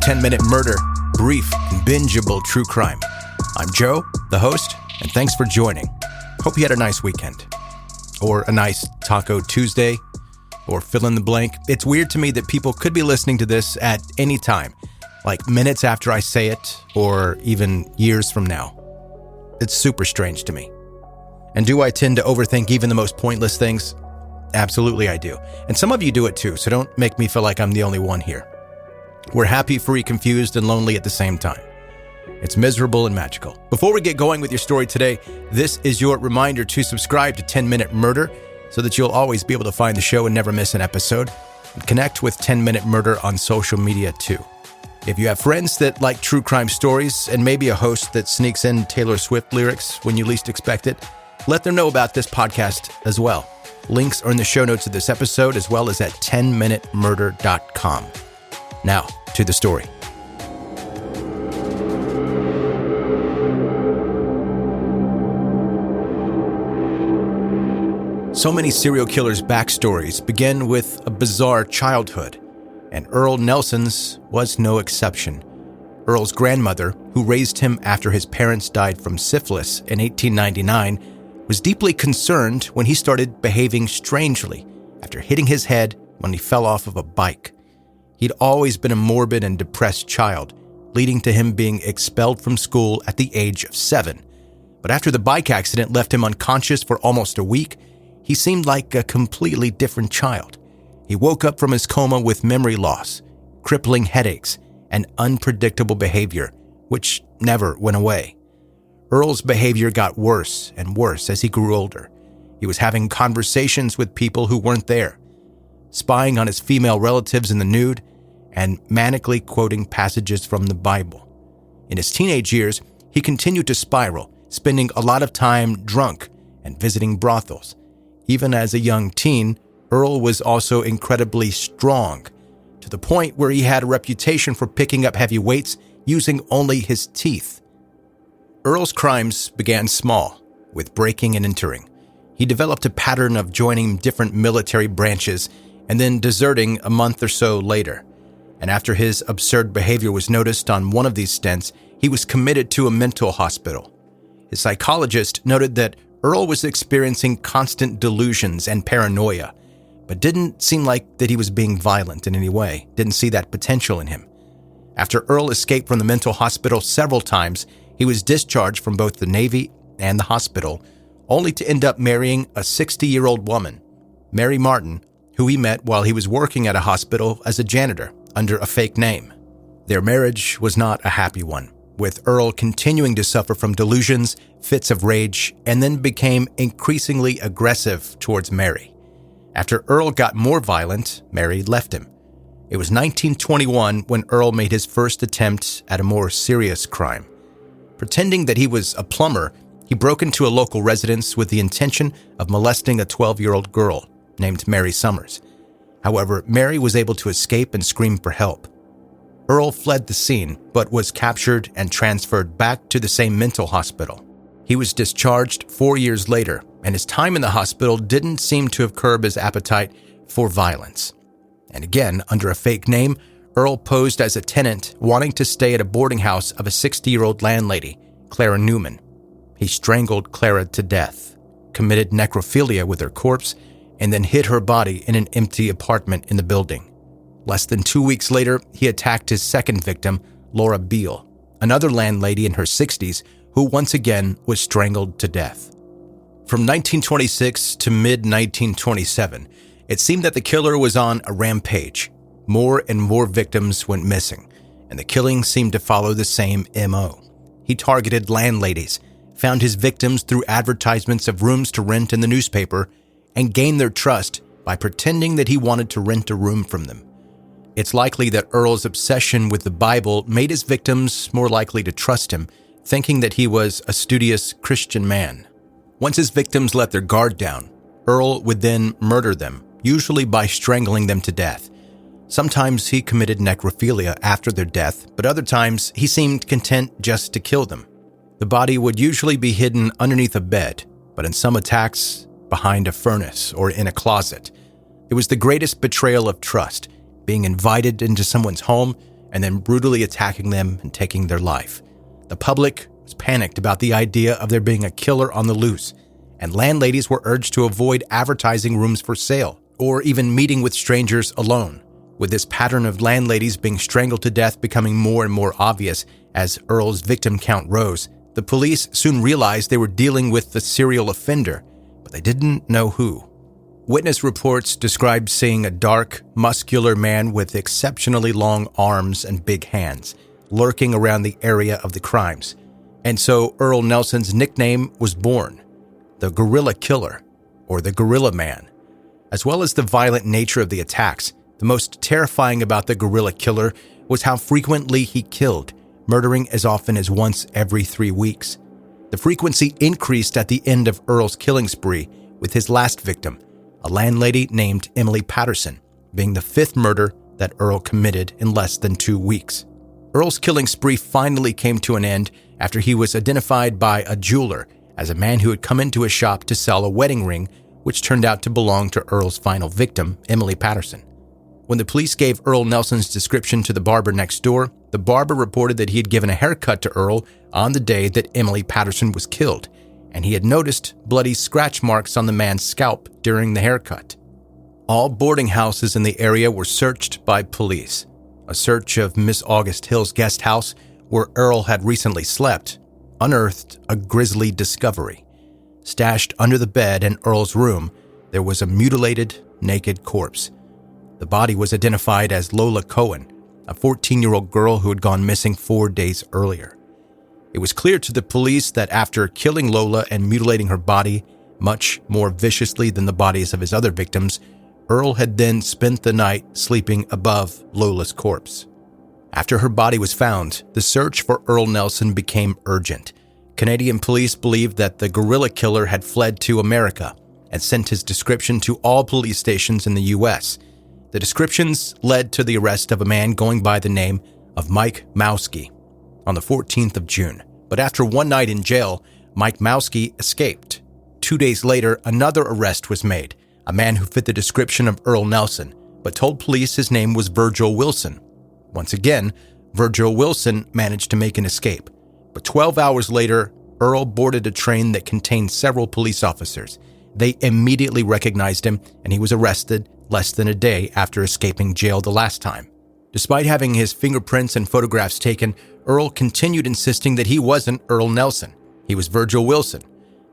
10-Minute Murder, brief and bingeable true crime. I'm Joe, the host, and thanks for joining. Hope you had a nice weekend. Or a nice Taco Tuesday, or fill in the blank. It's weird to me that people could be listening to this at any time, like minutes after I say it, or even years from now. It's super strange to me. And do I tend to overthink even the most pointless things? Absolutely I do. And some of you do it too, so don't make me feel like I'm the only one here. We're happy, free, confused, and lonely at the same time. It's miserable and magical. Before we get going with your story today, this is your reminder to subscribe to 10-Minute Murder so that you'll always be able to find the show and never miss an episode. And connect with 10-Minute Murder on social media too. If you have friends that like true crime stories and maybe a host that sneaks in Taylor Swift lyrics when you least expect it, let them know about this podcast as well. Links are in the show notes of this episode as well as at 10minutemurder.com. Now, to the story. So many serial killers' backstories begin with a bizarre childhood, and Earle Nelson's was no exception. Earle's grandmother, who raised him after his parents died from syphilis in 1899, was deeply concerned when he started behaving strangely after hitting his head when he fell off of a bike. He'd always been a morbid and depressed child, leading to him being expelled from school at the age of 7. But after the bike accident left him unconscious for almost a week, he seemed like a completely different child. He woke up from his coma with memory loss, crippling headaches, and unpredictable behavior, which never went away. Earle's behavior got worse and worse as he grew older. He was having conversations with people who weren't there, spying on his female relatives in the nude, and manically quoting passages from the Bible. In his teenage years, he continued to spiral, spending a lot of time drunk and visiting brothels. Even as a young teen, Earle was also incredibly strong, to the point where he had a reputation for picking up heavy weights using only his teeth. Earle's crimes began small, with breaking and entering. He developed a pattern of joining different military branches and then deserting a month or so later. And after his absurd behavior was noticed on one of these stints, he was committed to a mental hospital. His psychologist noted that Earle was experiencing constant delusions and paranoia, but didn't seem like that he was being violent in any way, didn't see that potential in him. After Earle escaped from the mental hospital several times, he was discharged from both the Navy and the hospital, only to end up marrying a 60-year-old woman, Mary Martin, who he met while he was working at a hospital as a janitor under a fake name. Their marriage was not a happy one, with Earle continuing to suffer from delusions, fits of rage, and then became increasingly aggressive towards Mary. After Earle got more violent, Mary left him. It was 1921 when Earle made his first attempt at a more serious crime. Pretending that he was a plumber, he broke into a local residence with the intention of molesting a 12-year-old girl named Mary Summers. However, Mary was able to escape and scream for help. Earle fled the scene, but was captured and transferred back to the same mental hospital. He was discharged 4 years later, and his time in the hospital didn't seem to have curbed his appetite for violence. And again, under a fake name, Earle posed as a tenant wanting to stay at a boarding house of a 60-year-old landlady, Clara Newman. He strangled Clara to death, committed necrophilia with her corpse, and then hid her body in an empty apartment in the building. Less than 2 weeks later, he attacked his second victim, Laura Beale, another landlady in her 60s who once again was strangled to death. From 1926 to mid-1927, it seemed that the killer was on a rampage. More and more victims went missing, and the killings seemed to follow the same MO. He targeted landladies, found his victims through advertisements of rooms to rent in the newspaper, and gained their trust by pretending that he wanted to rent a room from them. It's likely that Earle's obsession with the Bible made his victims more likely to trust him, thinking that he was a studious Christian man. Once his victims let their guard down, Earle would then murder them, usually by strangling them to death. Sometimes he committed necrophilia after their death, but other times he seemed content just to kill them. The body would usually be hidden underneath a bed, but in some attacks, behind a furnace or in a closet. It was the greatest betrayal of trust, being invited into someone's home and then brutally attacking them and taking their life. The public was panicked about the idea of there being a killer on the loose, and landladies were urged to avoid advertising rooms for sale or even meeting with strangers alone. With this pattern of landladies being strangled to death becoming more and more obvious as Earle's victim count rose, the police soon realized they were dealing with the serial offender, but they didn't know who. Witness reports described seeing a dark, muscular man with exceptionally long arms and big hands lurking around the area of the crimes. And so Earle Nelson's nickname was born, the Gorilla Killer, or the Gorilla Man. As well as the violent nature of the attacks, the most terrifying about the Gorilla Killer was how frequently he killed, murdering as often as once every 3 weeks. The frequency increased at the end of Earle's killing spree, with his last victim, a landlady named Emily Patterson, being the 5th murder that Earle committed in less than 2 weeks. Earle's killing spree finally came to an end after he was identified by a jeweler as a man who had come into a shop to sell a wedding ring, which turned out to belong to Earle's final victim, Emily Patterson. When the police gave Earle Nelson's description to the barber next door, the barber reported that he had given a haircut to Earle on the day that Emily Patterson was killed, and he had noticed bloody scratch marks on the man's scalp during the haircut. All boarding houses in the area were searched by police. A search of Miss August Hill's guest house, where Earle had recently slept, unearthed a grisly discovery. Stashed under the bed in Earle's room, there was a mutilated, naked corpse. The body was identified as Lola Cohen, a 14-year-old girl who had gone missing 4 days earlier. It was clear to the police that after killing Lola and mutilating her body much more viciously than the bodies of his other victims, Earle had then spent the night sleeping above Lola's corpse. After her body was found, the search for Earle Nelson became urgent. Canadian police believed that the Gorilla Killer had fled to America and sent his description to all police stations in the U.S. The descriptions led to the arrest of a man going by the name of Mike Mowski on the 14th of June. But after one night in jail, Mike Mowski escaped. 2 days later, another arrest was made, a man who fit the description of Earle Nelson, but told police his name was Virgil Wilson. Once again, Virgil Wilson managed to make an escape. But 12 hours later, Earle boarded a train that contained several police officers. They immediately recognized him, and he was arrested less than a day after escaping jail the last time. Despite having his fingerprints and photographs taken, Earle continued insisting that he wasn't Earle Nelson. He was Virgil Wilson.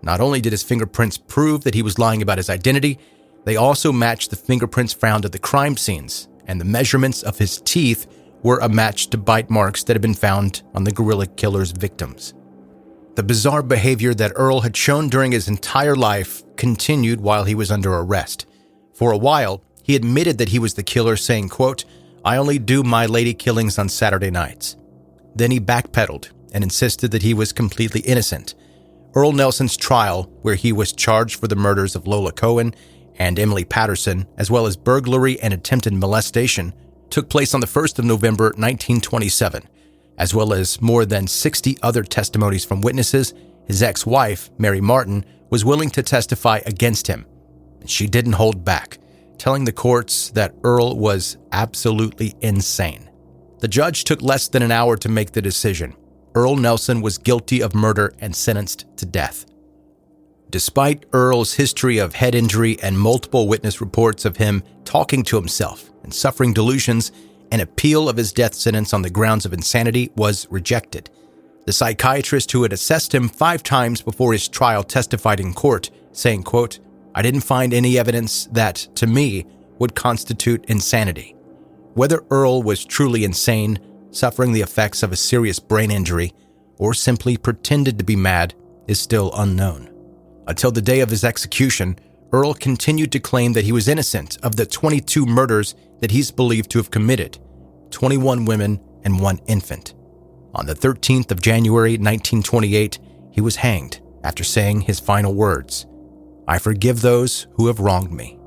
Not only did his fingerprints prove that he was lying about his identity, they also matched the fingerprints found at the crime scenes, and the measurements of his teeth were a match to bite marks that had been found on the Gorilla Killer's victims. The bizarre behavior that Earle had shown during his entire life continued while he was under arrest. For a while, he admitted that he was the killer, saying, quote, "I only do my lady killings on Saturday nights." Then he backpedaled and insisted that he was completely innocent. Earle Nelson's trial, where he was charged for the murders of Lola Cohen and Emily Patterson, as well as burglary and attempted molestation, took place on the 1st of November 1927. As well as more than 60 other testimonies from witnesses, his ex-wife, Mary Martin, was willing to testify against him. She didn't hold back, telling the courts that Earle was absolutely insane. The judge took less than an hour to make the decision. Earle Nelson was guilty of murder and sentenced to death. Despite Earle's history of head injury and multiple witness reports of him talking to himself and suffering delusions, an appeal of his death sentence on the grounds of insanity was rejected. The psychiatrist who had assessed him 5 times before his trial testified in court, saying, quote, "I didn't find any evidence that, to me, would constitute insanity." Whether Earle was truly insane, suffering the effects of a serious brain injury, or simply pretended to be mad is still unknown. Until the day of his execution, Earle continued to claim that he was innocent of the 22 murders that he's believed to have committed, 21 women and 1 infant. On the 13th of January 1928, he was hanged after saying his final words, "I forgive those who have wronged me."